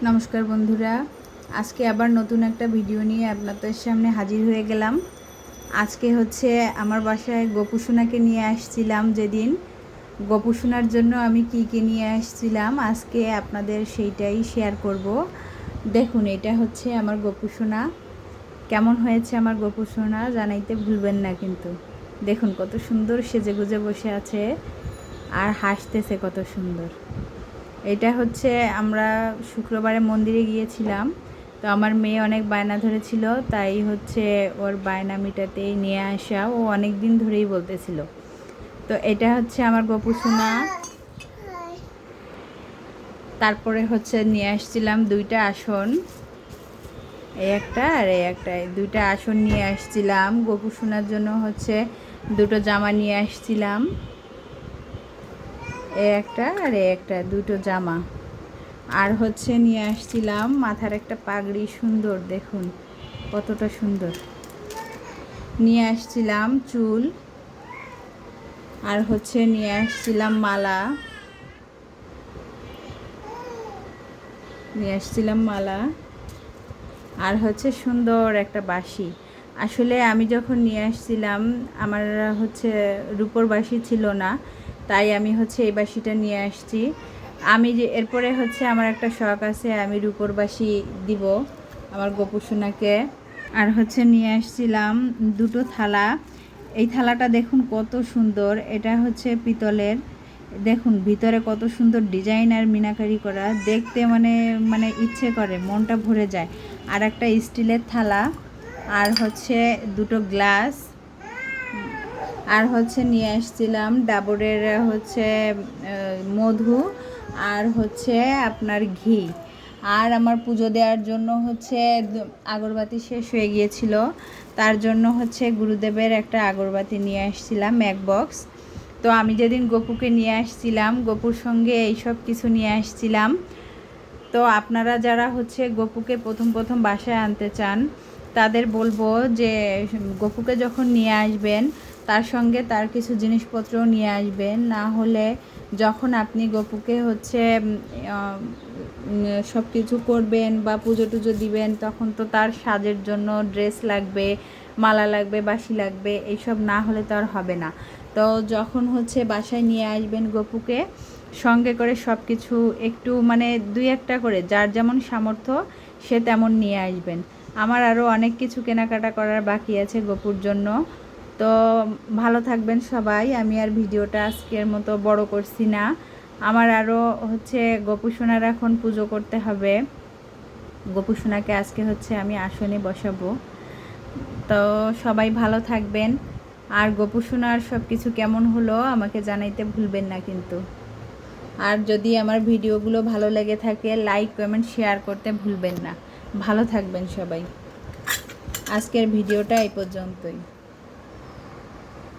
নমস্কার বন্ধুরা, আজকে আবার নতুন একটা ভিডিও নিয়ে আপনাদের সামনে হাজির হয়ে গেলাম। আজকে হচ্ছে আমার বাসায় গোপুসোনাকে নিয়ে আসছিলাম। যেদিন গোপুসোনার জন্য আমি কী নিয়ে আসছিলাম আজকে আপনাদের সেইটাই শেয়ার করব। দেখুন, এটা হচ্ছে আমার গোপুসোনা। কেমন হয়েছে আমার গোপুসোনা জানাইতে ভুলবেন না কিন্তু। দেখুন কত সুন্দর সেজেগুজে বসে আছে আর হাসতেছে কত সুন্দর। এটা হচ্ছে আমরা শুক্রবারে মন্দিরে গিয়েছিলাম, তো আমার মেয়ে অনেক বায়না ধরেছিল, তাই হচ্ছে ওর বায়না মিটাতেই নিয়ে আসা। ও অনেক দিন ধরেই বলতেছিল। তো এটা হচ্ছে আমার গোপুসোনা। তারপরে হচ্ছে নিয়ে আসছিলাম দুইটা আসন, এই একটা আর এই একটা, দুইটা আসন নিয়ে আসছিলাম। গোপুসোনার জন্য হচ্ছে দুটো জামা নিয়ে আসছিলাম, এই একটা আর এই একটা, দুটো জামা। আর হচ্ছে নিয়ে আসছিলাম মাথার একটা পাগড়ি, সুন্দর দেখুন কতটা সুন্দর। নিয়ে আসছিলাম চুল, আর হচ্ছে নিয়ে আসছিলাম মালা, আর হচ্ছে সুন্দর একটা বাঁশি। আসলে আমি যখন নিয়ে আসছিলাম আমার হচ্ছে রূপোর বাঁশি ছিল না, তাই আমি হচ্ছে এই বাঁশিটা নিয়ে আসছি। আমি যে এরপরে হচ্ছে আমার একটা শখ আছে, আমি রূপোর বাঁশি দিব আমার গোপুসোনাকে। আর হচ্ছে নিয়ে আসছিলাম দুটো থালা। এই থালাটা দেখুন কত সুন্দর, এটা হচ্ছে পিতলের। দেখুন ভিতরে কত সুন্দর ডিজাইন আর মিনাকারি করা, দেখতে মানে ইচ্ছে করে, মনটা ভরে যায়। আর একটা স্টিলের থালা, আর হচ্ছে দুটো গ্লাস, আর হচ্ছে নিয়ে আসছিলাম ডাবরের হচ্ছে মধু, আর হচ্ছে আপনার ঘি। আর আমার পুজো দেওয়ার জন্য হচ্ছে আগরবাতি শেষ হয়ে গিয়েছিল, তার জন্য হচ্ছে গুরুদেবের একটা আগরবাতি নিয়ে আসছিলাম, এক বক্স। তো আমি যেদিন গপুকে নিয়ে আসছিলাম, গপুর সঙ্গে এইসব কিছু নিয়ে আসছিলাম। তো আপনারা যারা হচ্ছে গপুকে প্রথম বাসায় আনতে চান, তাদের বলবো যে গপুকে যখন নিয়ে আসবেন তার সঙ্গে তার কিছু জিনিসপত্রও নিয়ে আসবেন। না হলে যখন আপনি গপুকে হচ্ছে সব কিছু করবেন বা পুজো টুজো দিবেন, তখন তো তার সাজের জন্য ড্রেস লাগবে, মালা লাগবে, বাঁশি লাগবে, এইসব না হলে তো আর হবে না। তো যখন হচ্ছে বাসায় নিয়ে আসবেন গপুকে, সঙ্গে করে সব কিছু একটু দুই একটা করে যার যেমন সামর্থ্য সে তেমন নিয়ে আসবেন। আমার আরও অনেক কিছু কেনাকাটা করার বাকি আছে গপুর জন্য। তো ভালো থাকবেন সবাই। আমি আর ভিডিওটা আজকের মতো বড় করছি না, আমার আরও হচ্ছে গোপুসোনার এখন পুজো করতে হবে। গোপুসোনাকে আজকে হচ্ছে আমি আসনে বসাবো। তো সবাই ভালো থাকবেন, আর গোপুসোনার সব কিছু কেমন হলো আমাকে জানাইতে ভুলবেন না কিন্তু। আর যদি আমার ভিডিওগুলো ভালো লেগে থাকে, লাইক কমেন্ট শেয়ার করতে ভুলবেন না। ভালো থাকবেন সবাই। আজকের ভিডিওটা এই পর্যন্তই।